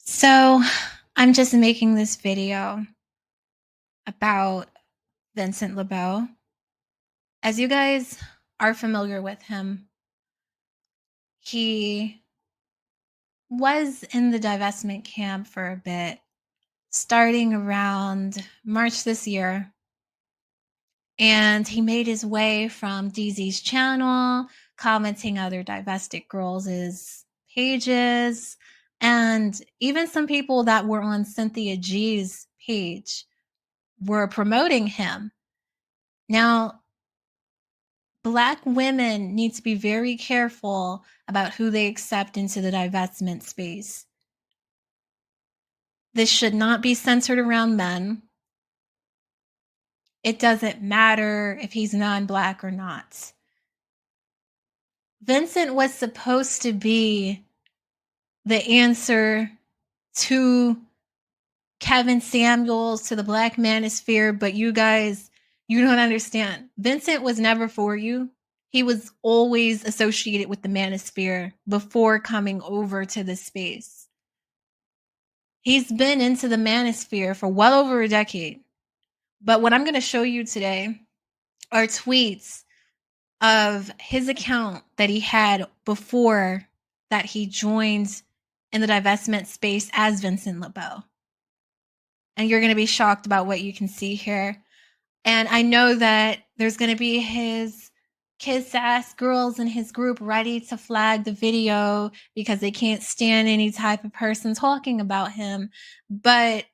So, I'm just making this video about Vincent Lebeaux. As you guys are familiar with him, he was in the divestment camp for a bit, starting around March this year. And he made his way from DZ's channel, commenting other divested girls' pages, and even some people that were on Cynthia G's page were promoting him. Now, Black women need to be very careful about who they accept into the divestment space. This should not be centered around men. It doesn't matter if he's non-Black or not. Vincent was supposed to be the answer to Kevin Samuels, to the Black Manosphere, but you guys, you don't understand. Vincent was never for you. He was always associated with the Manosphere before coming over to this space. He's been into the Manosphere for well over a decade. But what I'm going to show you today are tweets of his account that he had before that he joined in the divestment space as Vincent Lebeaux. And you're going to be shocked about what you can see here. And I know that there's going to be his kiss ass girls in his group ready to flag the video because they can't stand any type of person talking about him. But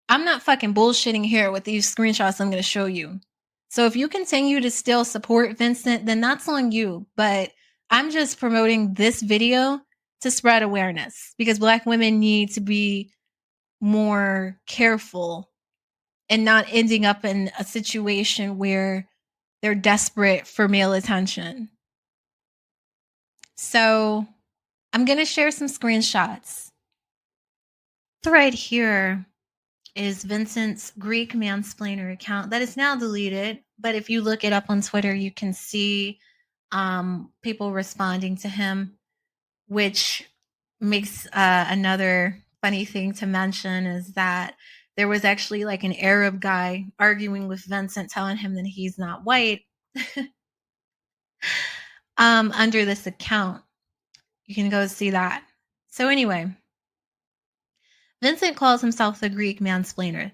I'm not fucking bullshitting here with these screenshots I'm going to show you. So if you continue to still support Vincent, then that's on you. But I'm just promoting this video to spread awareness because Black women need to be more careful and not ending up in a situation where they're desperate for male attention. So I'm going to share some screenshots. Right here is Vincent's Greek mansplainer account that is now deleted. But if you look it up on Twitter, you can see people responding to him, which makes another funny thing to mention is that there was actually like an Arab guy arguing with Vincent, telling him that he's not white under this account. You can go see that. So anyway, Vincent calls himself the Greek mansplainer.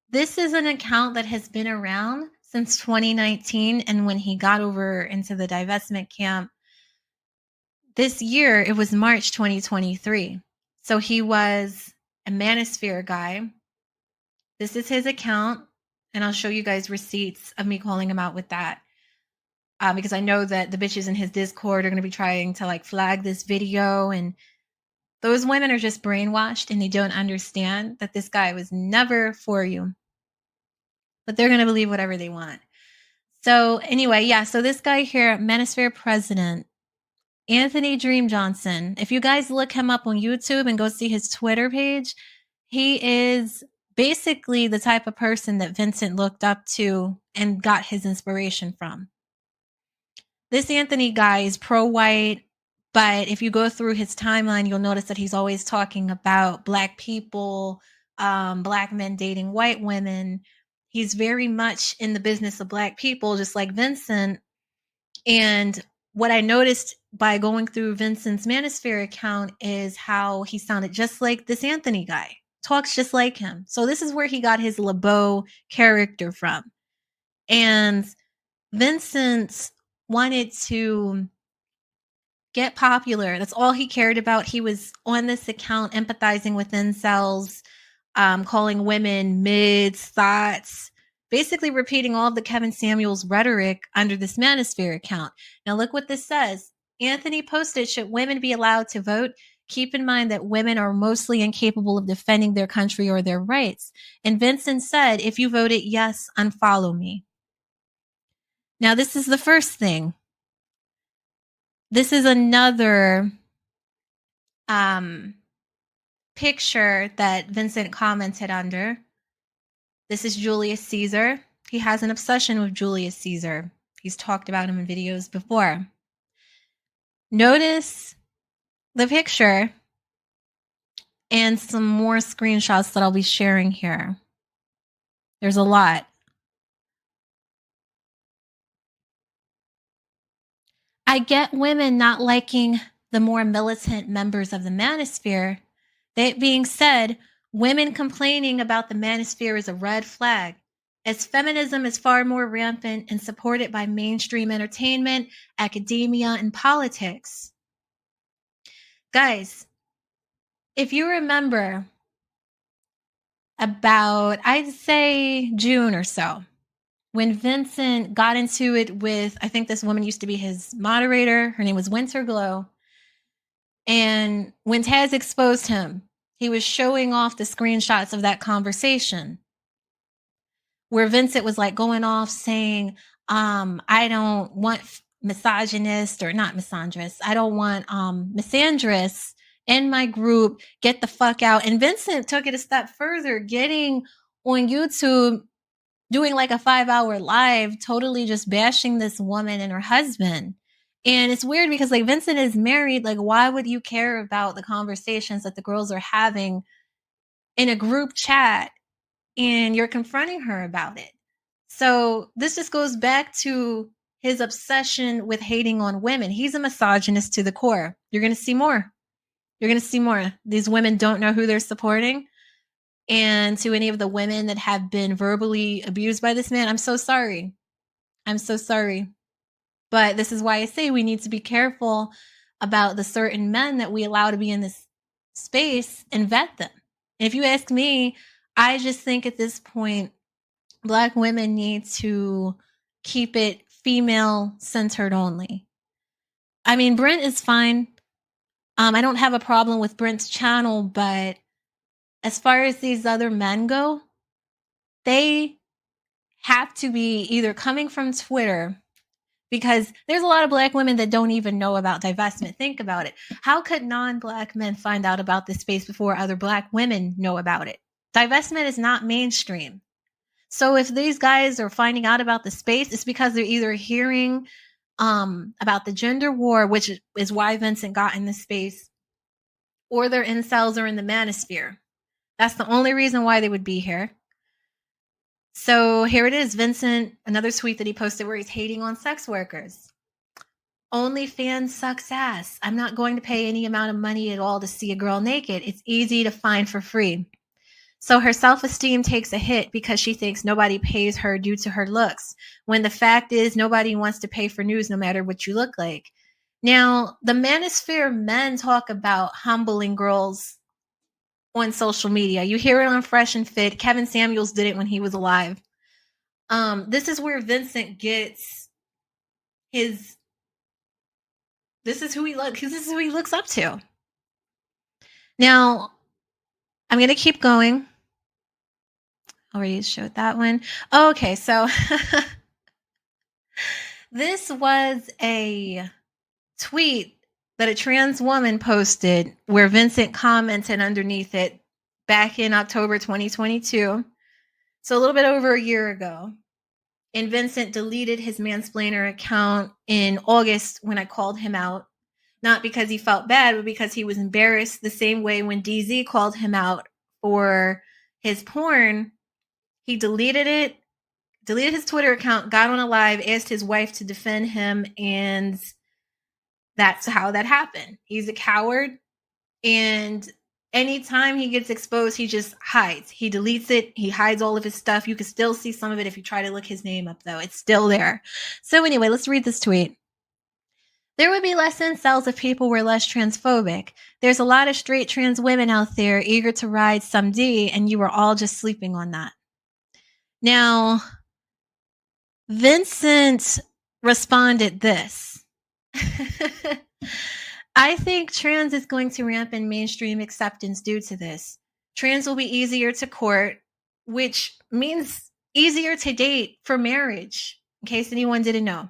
This is an account that has been around since 2019, and when he got over into the divestment camp this year, it was March 2023. So he was a Manosphere guy. This is his account, and I'll show you guys receipts of me calling him out with that. Because I know that the bitches in his Discord are going to be trying to like flag this video, and those women are just brainwashed and they don't understand that this guy was never for you. But they're going to believe whatever they want. So anyway, yeah, so this guy here, Manosphere president, Anthony Dream Johnson, if you guys look him up on YouTube and go see his Twitter page, he is basically the type of person that Vincent looked up to and got his inspiration from. This Anthony guy is pro-white, but if you go through his timeline, you'll notice that he's always talking about Black people, Black men dating white women. He's very much in the business of Black people, just like Vincent. And what I noticed by going through Vincent's Manosphere account is how he sounded just like this Anthony guy, talks just like him. So this is where he got his Lebeaux character from. And Vincent wanted to get popular. That's all he cared about. He was on this account empathizing with incels, calling women mids, thoughts, basically repeating all of the Kevin Samuels rhetoric under this Manosphere account. Now look what this says. Anthony posted, should women be allowed to vote? Keep in mind that women are mostly incapable of defending their country or their rights. And Vincent said, if you voted yes, unfollow me. Now this is the first thing. This is another picture that Vincent commented under. This is Julius Caesar. He has an obsession with Julius Caesar. He's talked about him in videos before. Notice the picture and some more screenshots that I'll be sharing here. There's a lot. I get women not liking the more militant members of the manosphere. That being said, women complaining about the manosphere is a red flag, as feminism is far more rampant and supported by mainstream entertainment, academia, and politics. Guys, if you remember about, I'd say June or so, when Vincent got into it with, I think this woman used to be his moderator. Her name was Winterglow. And when Taz exposed him, he was showing off the screenshots of that conversation where Vincent was like going off saying, I don't want misogynist or not misandrist. I don't want misandrists in my group. Get the fuck out. And Vincent took it a step further, getting on YouTube, doing like a 5-hour live, totally just bashing this woman and her husband. And it's weird because like Vincent is married. Like, why would you care about the conversations that the girls are having in a group chat and you're confronting her about it? So this just goes back to his obsession with hating on women. He's a misogynist to the core. You're going to see more. You're going to see more. These women don't know who they're supporting. And to any of the women that have been verbally abused by this man, I'm so sorry. I'm so sorry. But this is why I say we need to be careful about the certain men that we allow to be in this space and vet them. And if you ask me, I just think at this point, Black women need to keep it female centered only. I mean, Brent is fine. I don't have a problem with Brent's channel, but as far as these other men go, they have to be either coming from Twitter, because there's a lot of Black women that don't even know about divestment. Think about it. How could non-Black men find out about this space before other Black women know about it? Divestment is not mainstream. So if these guys are finding out about the space, it's because they're either hearing about the gender war, which is why Vincent got in this space, or their incels are in the manosphere. That's the only reason why they would be here. So here it is, Vincent, another tweet that he posted where he's hating on sex workers. OnlyFans sucks ass. I'm not going to pay any amount of money at all to see a girl naked. It's easy to find for free. So her self-esteem takes a hit because she thinks nobody pays her due to her looks, when the fact is nobody wants to pay for news no matter what you look like. Now, the manosphere men talk about humbling girls on social media. You hear it on Fresh and Fit. Kevin Samuels did it when he was alive. This is where Vincent gets his... This is who he looks up to. Now, I'm going to keep going. Already showed that one. Okay, so this was a tweet that a trans woman posted where Vincent commented underneath it back in October 2022. So a little bit over a year ago. And Vincent deleted his mansplainer account in August when I called him out. Not because he felt bad, but because he was embarrassed, the same way when DZ called him out for his porn. He deleted it, deleted his Twitter account, got on a live, asked his wife to defend him, and that's how that happened. He's a coward, and anytime he gets exposed, he just hides. He deletes it. He hides all of his stuff. You can still see some of it if you try to look his name up, though. It's still there. So anyway, let's read this tweet. There would be less incels if people were less transphobic. There's a lot of straight trans women out there eager to ride some D, and you were all just sleeping on that. Now, Vincent responded this. I think trans is going to ramp in mainstream acceptance due to this. Trans will be easier to court, which means easier to date for marriage, in case anyone didn't know.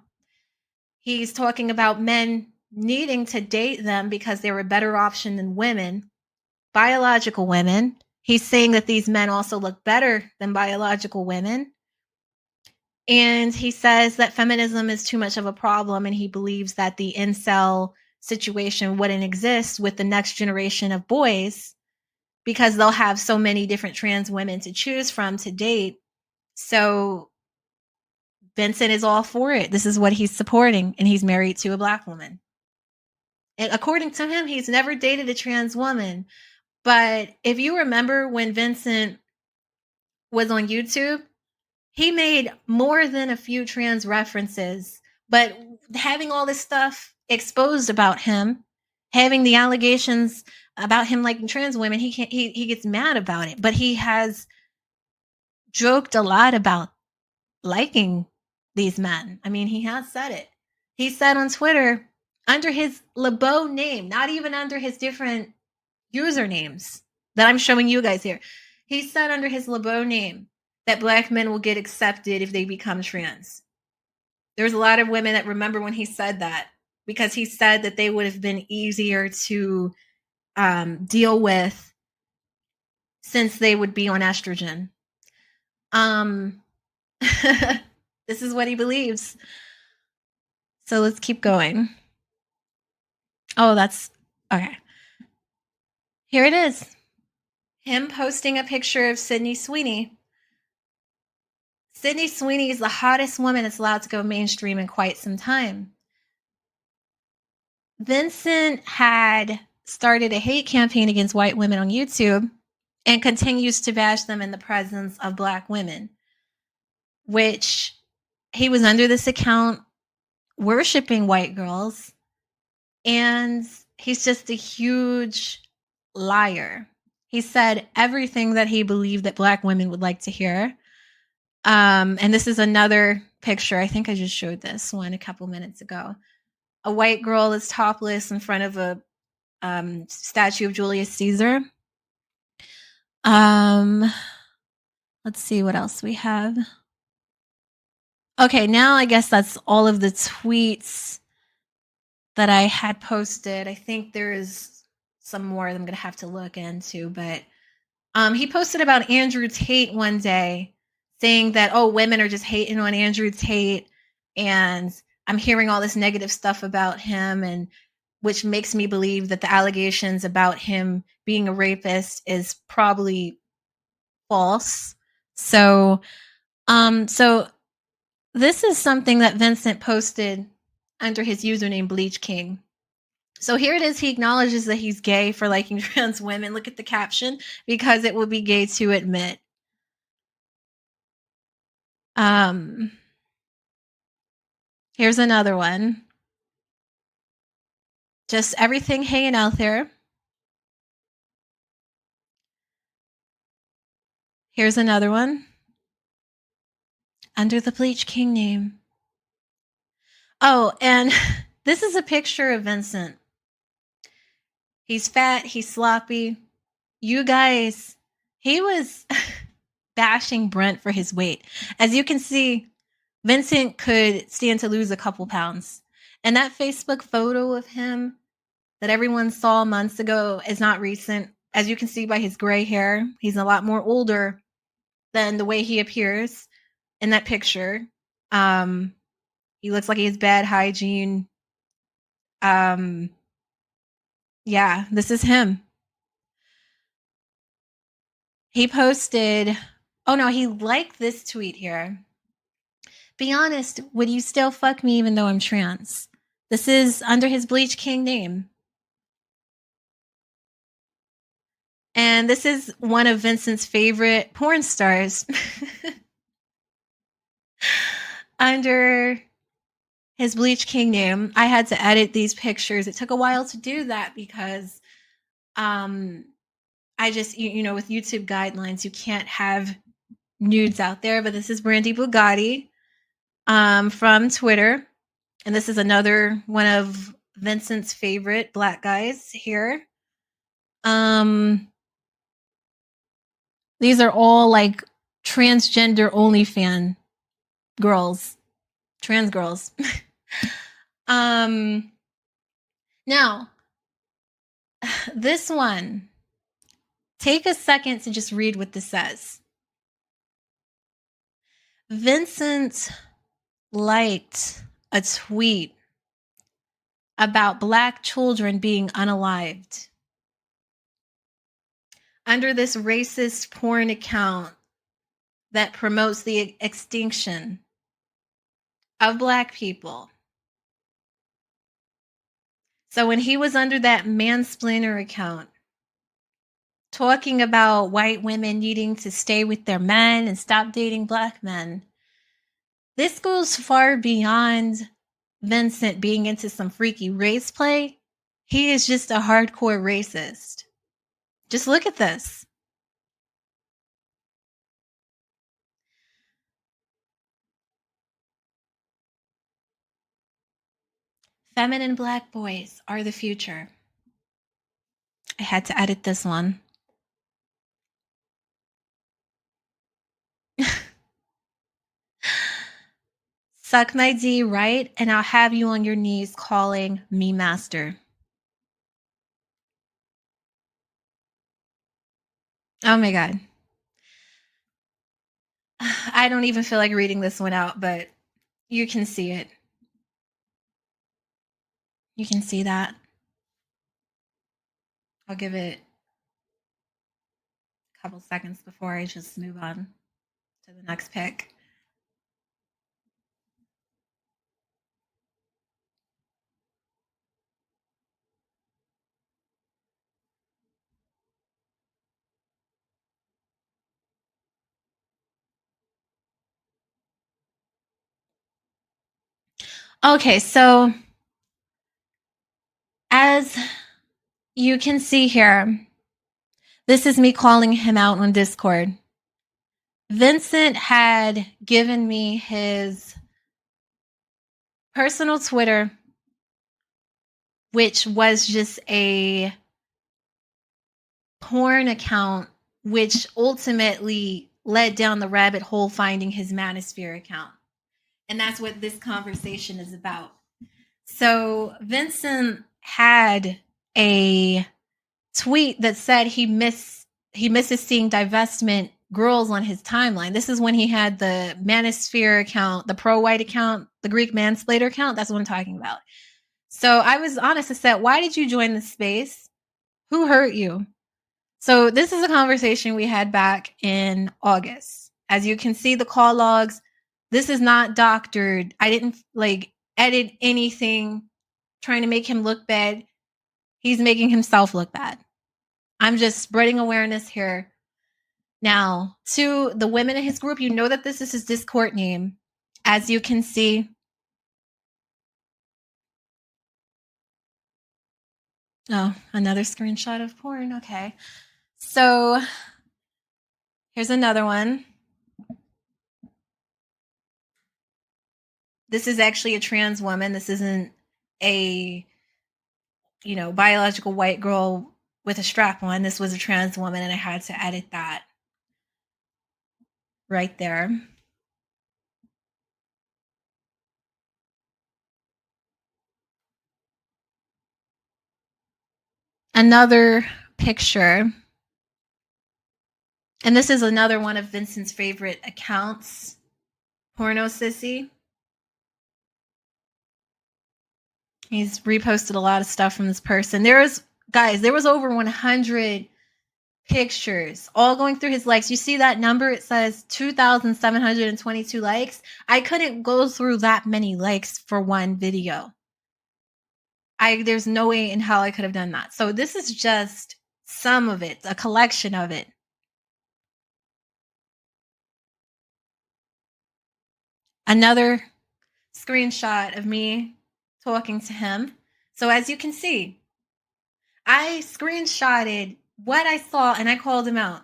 He's talking about men needing to date them because they're a better option than women, biological women. He's saying that these men also look better than biological women. And he says that feminism is too much of a problem, and he believes that the incel situation wouldn't exist with the next generation of boys because they'll have so many different trans women to choose from to date. So Vincent is all for it. This is what he's supporting, and he's married to a Black woman. And according to him, he's never dated a trans woman. But if you remember when Vincent was on YouTube, he made more than a few trans references. But having all this stuff exposed about him, having the allegations about him liking trans women, he gets mad about it. But he has joked a lot about liking these men. I mean, he has said it. He said on Twitter, under his Lebeaux name, not even under his different usernames that I'm showing you guys here. He said under his Lebeaux name that Black men will get accepted if they become trans. There's a lot of women that remember when he said that, because he said that they would have been easier to deal with since they would be on estrogen. This is what he believes. So let's keep going. Oh, that's okay. Here it is. Him posting a picture of Sydney Sweeney. Sydney Sweeney is the hottest woman that's allowed to go mainstream in quite some time. Vincent had started a hate campaign against white women on YouTube and continues to bash them in the presence of Black women, which he was under this account worshiping white girls, and he's just a huge liar. He said everything that he believed that Black women would like to hear. And this is another picture. I think I just showed this one a couple minutes ago. A white girl is topless in front of a statue of Julius Caesar. Let's see what else we have. Okay, now I guess that's all of the tweets that I had posted. I think there's some more that I'm going to have to look into, but he posted about Andrew Tate one day, saying that, oh, women are just hating on Andrew Tate, and I'm hearing all this negative stuff about him, and which makes me believe that the allegations about him being a rapist is probably false. So this is something that Vincent posted under his username Bleach King. So here it is. He acknowledges that he's gay for liking trans women. Look at the caption, because it would be gay to admit. Here's another one. Just everything hanging out there. Here's another one. Under the Bleach King name. Oh, and this is a picture of Vincent. He's fat, he's sloppy. You guys, he was bashing Brent for his weight. As you can see, Vincent could stand to lose a couple pounds. And that Facebook photo of him that everyone saw months ago is not recent. As you can see by his gray hair, he's a lot more older than the way he appears in that picture. He looks like he has bad hygiene. Yeah, this is him. He posted, oh no, he liked this tweet here. Be honest, would you still fuck me even though I'm trans? This is under his Bleach King name. And this is one of Vincent's favorite porn stars. Under his Bleach King name. I had to edit these pictures. It took a while to do that because I just, with YouTube guidelines, you can't have nudes out there. But this is Brandy Bugatti from Twitter. And this is another one of Vincent's favorite Black guys here. These are all like transgender OnlyFan girls, trans girls. Now, this one, take a second to just read what this says. Vincent liked a tweet about Black children being unalived. under this racist porn account that promotes the extinction of Black people. So when he was under that mansplainer account, talking about white women needing to stay with their men and stop dating Black men, this goes far beyond Vincent being into some freaky race play. He is just a hardcore racist. Just look at this. Feminine Black boys are the future. I had to edit this one. Suck my D right, and I'll have you on your knees calling me master. Oh my God. I don't even feel like reading this one out, but you can see it. You can see that. I'll give it a couple seconds before I just move on to the next pick. Okay, so as you can see here, this is me calling him out on Discord. Vincent had given me his personal Twitter, which was just a porn account, which ultimately led down the rabbit hole finding his Manosphere account. And that's what this conversation is about. So Vincent had a tweet that said he misses seeing divestment girls on his timeline. This is when he had the Manosphere account, the pro-white account, the Greek mansplainer account. That's what I'm talking about. So I was honest. I said, why did you join this space? Who hurt you? So this is a conversation we had back in August. As you can see the call logs, this is not doctored. I didn't edit anything trying to make him look bad. He's making himself look bad. I'm just spreading awareness here. Now, to the women in his group, you know that this is his Discord name. As you can see. Oh, another screenshot of porn. Okay. So here's another one. This is actually a trans woman. This isn't a, biological white girl with a strap on. This was a trans woman, and I had to edit that right there. Another picture. And this is another one of Vincent's favorite accounts, Porno Sissy. He's reposted a lot of stuff from this person. There was over 100 pictures all going through his likes. You see that number? It says 2,722 likes. I couldn't go through that many likes for one video. There's no way in hell I could have done that. So this is just some of it, a collection of it. Another screenshot of me talking to him. So as you can see, I screenshotted what I saw and I called him out.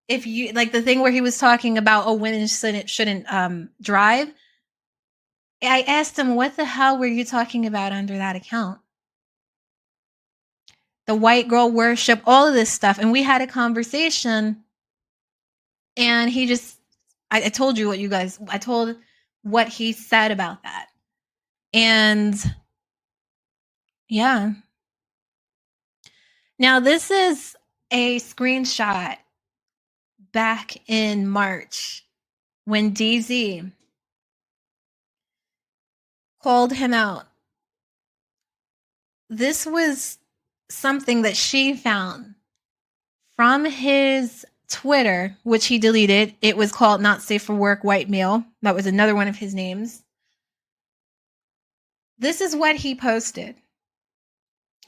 If you like the thing where he was talking about, women shouldn't drive. I asked him, what the hell were you talking about under that account? The white girl worship, all of this stuff. And we had a conversation and he just, I told you I told what he said about that. And yeah. Now this is a screenshot back in March when DZ called him out. This was something that she found From his Twitter, which he deleted, it was called Not Safe for Work White Male. That was another one of his names. This is what he posted.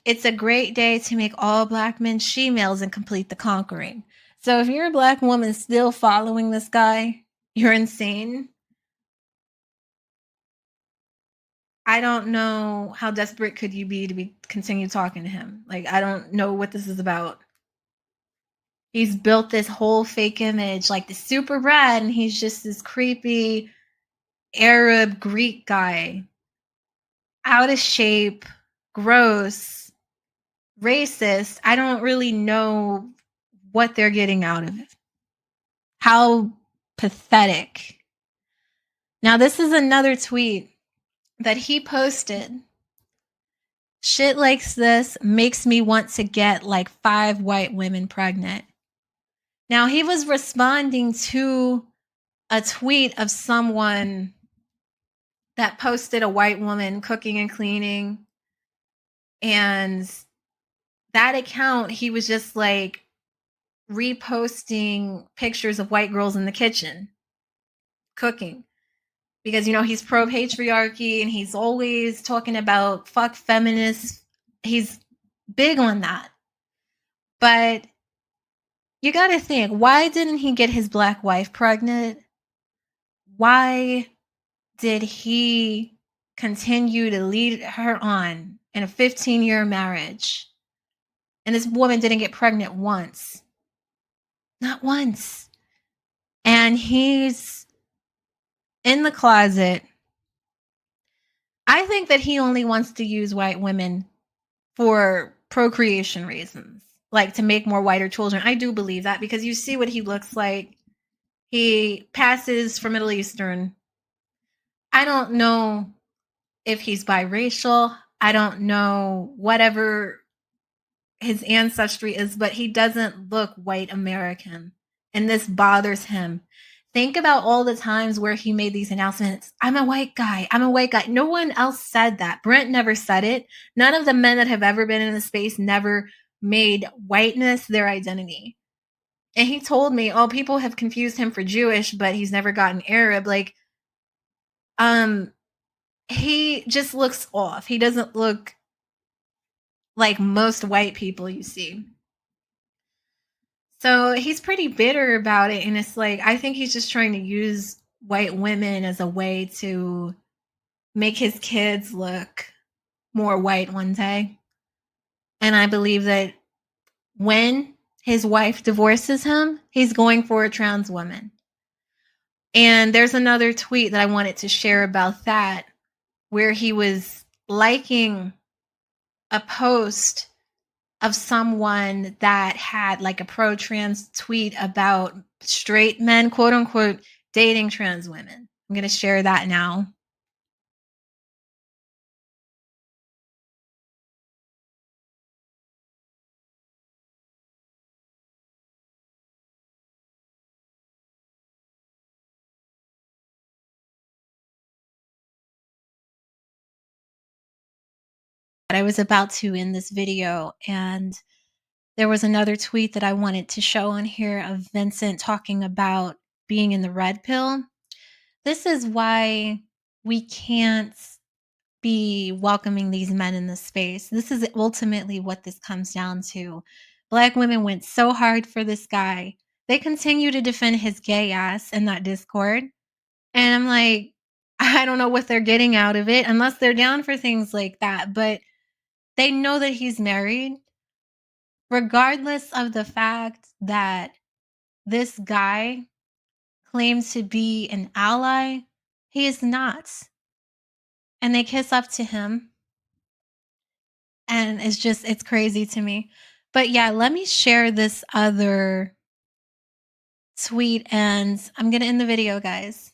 It's a great day to make all Black men she-males and complete the conquering. So if you're a Black woman still following this guy, you're insane. I don't know how desperate could you be to continue talking to him. Like, I don't know what this is about. He's built this whole fake image, like the super red, and he's just this creepy Arab Greek guy. Out of shape, gross, racist. I don't really know what they're getting out of it. How pathetic. Now, this is another tweet that he posted. Shit like this makes me want to get like 5 white women pregnant. Now, he was responding to a tweet of someone that posted a white woman cooking and cleaning. And that account, he was just like reposting pictures of white girls in the kitchen cooking. Because, you know, he's pro-patriarchy and he's always talking about fuck feminists. He's big on that. But you got to think, why didn't he get his Black wife pregnant? Why did he continue to lead her on in a 15-year marriage? And this woman didn't get pregnant once. Not once. And he's in the closet. I think that he only wants to use white women for procreation reasons, like to make more whiter children. I do believe that because you see what he looks like. He passes for Middle Eastern. I don't know if he's biracial. I don't know whatever his ancestry is, but he doesn't look white American. And this bothers him. Think about all the times where he made these announcements. I'm a white guy. I'm a white guy. No one else said that. Brent never said it. None of the men that have ever been in the space never made whiteness their identity. And he told me, oh, people have confused him for Jewish, but he's never gotten Arab. Like, he just looks off. He doesn't look like most white people you see. So he's pretty bitter about it. And it's like, I think he's just trying to use white women as a way to make his kids look more white one day. And I believe that when his wife divorces him, he's going for a trans woman. And there's another tweet that I wanted to share about that, where he was liking a post of someone that had like a pro-trans tweet about straight men, quote unquote, dating trans women. I'm going to share that now. I was about to end this video, and there was another tweet that I wanted to show on here of Vincent talking about being in the red pill. This is why we can't be welcoming these men in this space. This is ultimately what this comes down to. Black women went so hard for this guy. They continue to defend his gay ass in that Discord. And I'm like, I don't know what they're getting out of it unless they're down for things like that. But they know that he's married, regardless of the fact that this guy claims to be an ally. He is not. And they kiss up to him. And it's crazy to me. But yeah, let me share this other tweet and I'm going to end the video, guys.